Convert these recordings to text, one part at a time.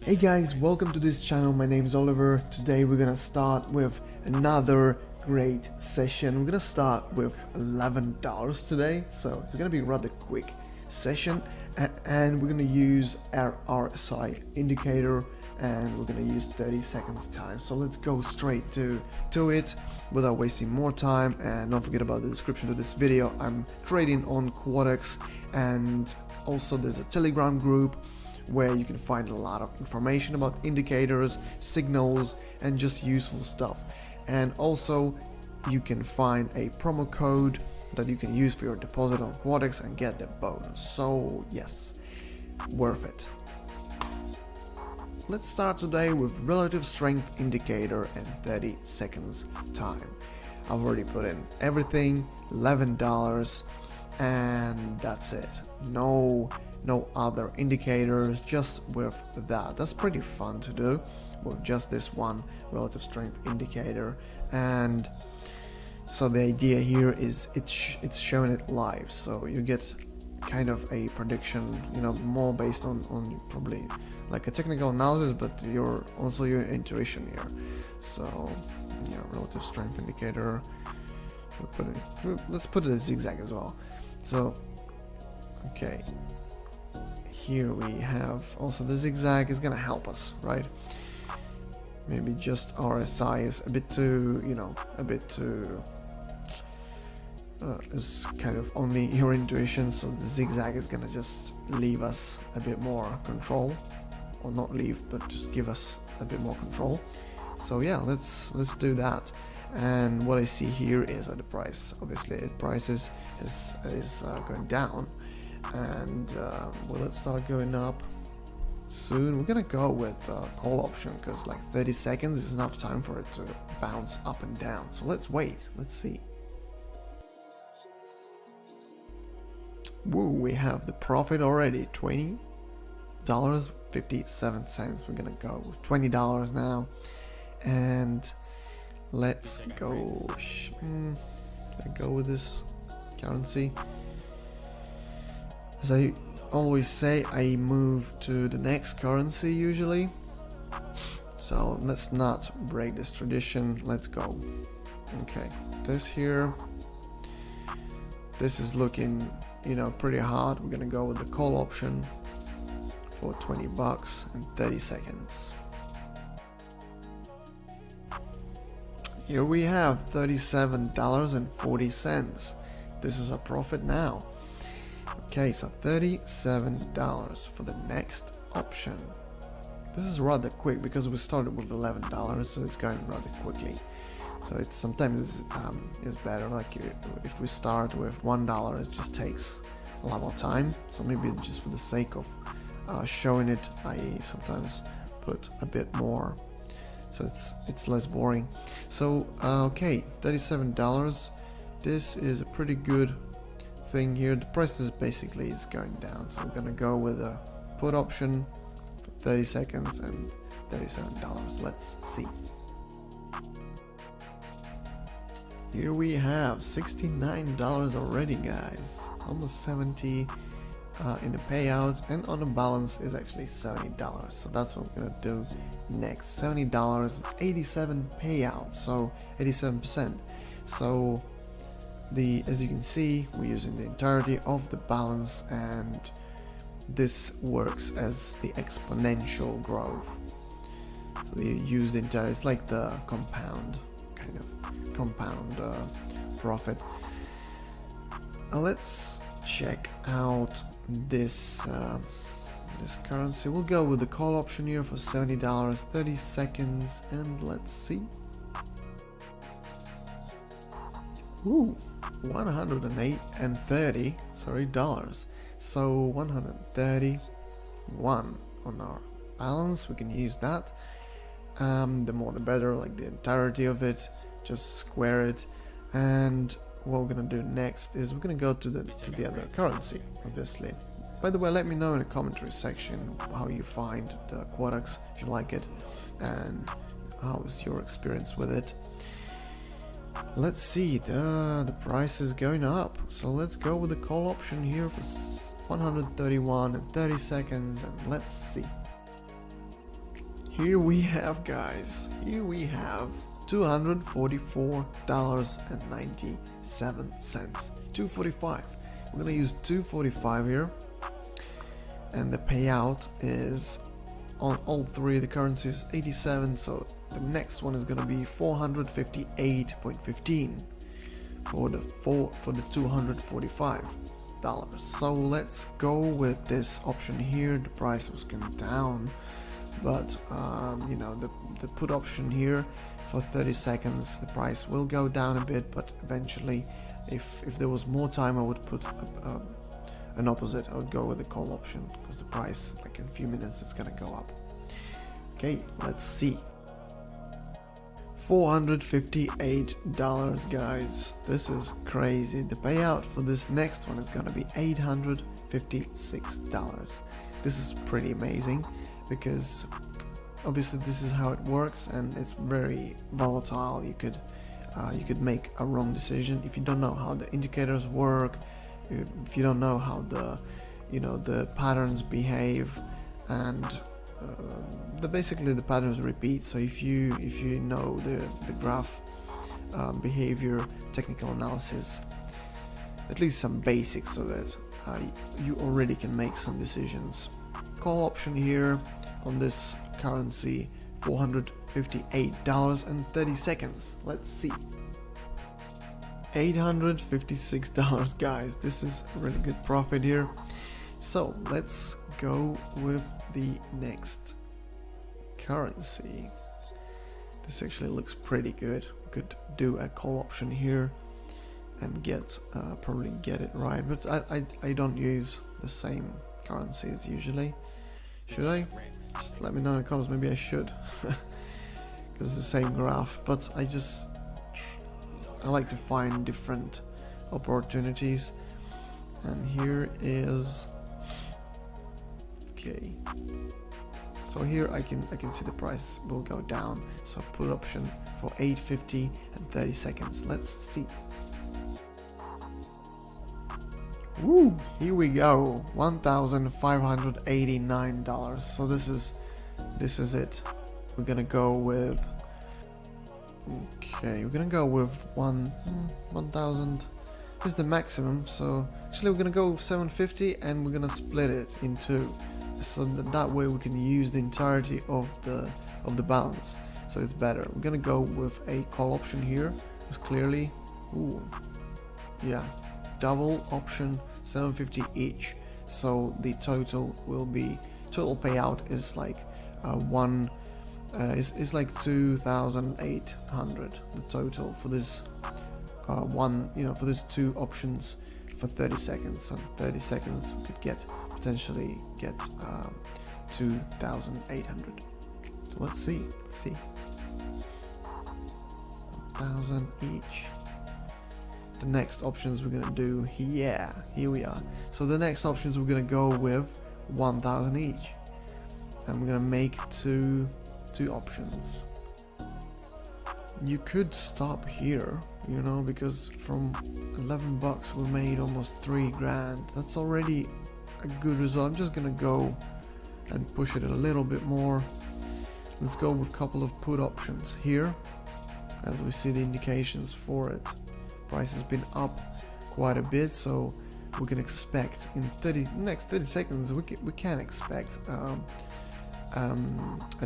Hey guys, welcome to this channel. My name is Oliver. Today we're gonna start with another great session. We're gonna start with $11 today, so it's gonna be a rather quick session, and we're gonna use our RSI indicator, and we're gonna use 30 seconds time. So let's go straight to it without wasting more time. And don't forget about the description to this video. I'm trading on Quotex, and also there's a Telegram group where you can find a lot of information about indicators, signals, and just useful stuff. And also you can find a promo code that you can use for your deposit on Quotex and get the bonus. So yes, worth it. Let's start today with relative strength indicator and 30 seconds time. I've already put in everything, $11, and that's it. No other indicators, just with that. That's pretty fun to do with just this one relative strength indicator. And so the idea here is it's showing it live, so you get kind of a prediction, more based on probably like a technical analysis, but your intuition here. So yeah, relative strength indicator, let's put it as zigzag as well. So okay, here we have also the zigzag is gonna help us, right? Maybe just RSI is a bit too, is kind of only your intuition, so the zigzag is gonna just leave us a bit more control, or not leave, but just give us a bit more control. So yeah, let's do that. And what I see here is that the price, obviously, the price is going down, and will it start going up soon? We're gonna go with call option, because like 30 seconds is enough time for it to bounce up and down. So let's wait, let's see. Woo, we have the profit already, $20.57. We're gonna go with $20 now, and let's go. I go with this currency. As I always say, I move to the next currency usually. So let's not break this tradition. Let's go. Okay, this here. This is looking, pretty hard. We're gonna go with the call option for $20 and 30 seconds. Here we have $37.40. This is a profit now. Okay, so $37 for the next option. This is rather quick because we started with $11, so it's going rather quickly. So it's sometimes it's better, like if we start with $1, it just takes a lot more time. So maybe just for the sake of showing it, I sometimes put a bit more, so it's less boring. So okay, $37. This is a pretty good thing here. The price is basically going down, so we're gonna go with a put option for 30 seconds and $37. Let's see. Here we have $69 already, guys. Almost 70 in the payout, and on the balance is actually $70. So that's what we're gonna do next. $70, it's 87 payout, so 87%. So as you can see, we're using the entirety of the balance, and this works as the exponential growth. So we use the entire, it's like the compound profit. Let's check out this currency. We'll go with the call option here for $70, 30 seconds, and let's see. Ooh, 108 and 30, sorry, dollars. So 131 on our balance. We can use that. The more the better, like the entirety of it. Just square it, and what we're gonna do next is we're gonna go to the other currency, obviously. By the way, let me know in the commentary section how you find the Quotex, if you like it, and how was your experience with it. Let's see, the price is going up, so let's go with the call option here for 131 and 30 seconds, and let's see. here we have, guys, here we have $244.97. 245. We're gonna use 245 here, and the payout is on all three of the currencies 87, so the next one is gonna be 458.15 for the $245. So let's go with this option here. The price was going down, but you know, the put option here for 30 seconds, the price will go down a bit, but eventually, if there was more time, I would put an opposite. I would go with the call option, because the price, like in a few minutes, it's gonna go up. Okay, let's see. $458, guys. This is crazy. The payout for this next one is gonna be $856. This is pretty amazing, because obviously this is how it works, and it's very volatile. You could make a wrong decision if you don't know how the indicators work, if you don't know how the patterns behave, and basically the patterns repeat. So if you know the graph behavior, technical analysis, at least some basics of it, you already can make some decisions. Call option here on this currency, $458.30. Let's see. $856, guys. This is a really good profit here. So let's go with the next currency. This actually looks pretty good. We could do a call option here and probably get it right, but I don't use the same currencies usually. Should I? Just let me know in the comments. Maybe I should, because it's the same graph, but I like to find different opportunities, and here is okay. So here I can see the price will go down. So put option for $850 and 30 seconds. Let's see. Woo! Here we go. $1,589. So this is it. We're gonna go with. Okay, we're gonna go with 1,000 is the maximum, so actually we're gonna go with 750, and we're gonna split it in two, so that way we can use the entirety of the balance, so it's better. We're gonna go with a call option here, because clearly, yeah, double option, 750 each, so the total payout is like is like 2,800, the total for this for these two options for 30 seconds. So 30 seconds we could potentially get 2,800. So let's see. 1,000 each. The next options we're gonna do, here we are. So the next options we're gonna go with 1,000 each, and we're gonna make two options. You could stop here, because from $11 we made almost 3 grand. That's already a good result. I'm just gonna go and push it a little bit more. Let's go with a couple of put options here, as we see the indications for it. Price has been up quite a bit, so we can expect in next 30 seconds we can expect a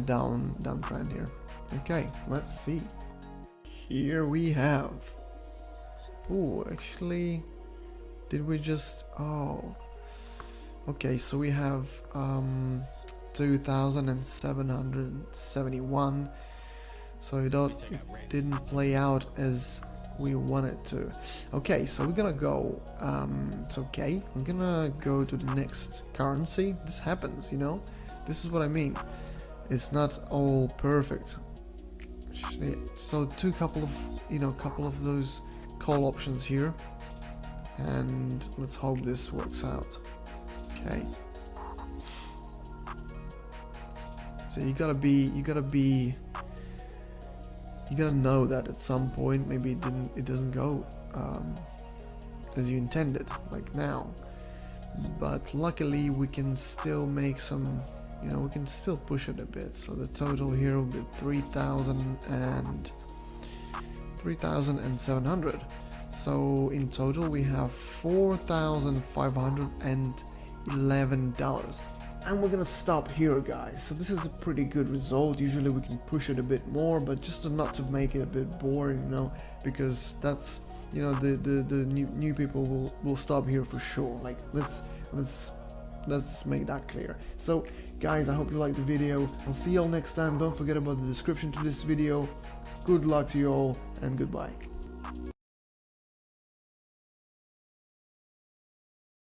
downtrend here. Okay, let's see. Here we have. Actually, did we just? Okay. So we have 2,771. So it didn't play out as we wanted to. Okay, so we're gonna go. It's okay. We're gonna go to the next currency. This happens, This is what I mean. It's not all perfect. So couple of those call options here, and let's hope this works out. Okay. So you gotta know that at some point maybe it doesn't go as you intended, like now. But luckily we can still make some you know, we can still push it a bit. So the total here will be 3,700. So in total we have $4,511. And we're gonna stop here, guys. So this is a pretty good result. Usually we can push it a bit more, but just not to make it a bit boring, you know, because that's, you know, the new people will stop here for sure. Like let's make that clear. So guys, I hope you liked the video. I'll see y'all next time. Don't forget about the description to this video. Good luck to you all, and goodbye.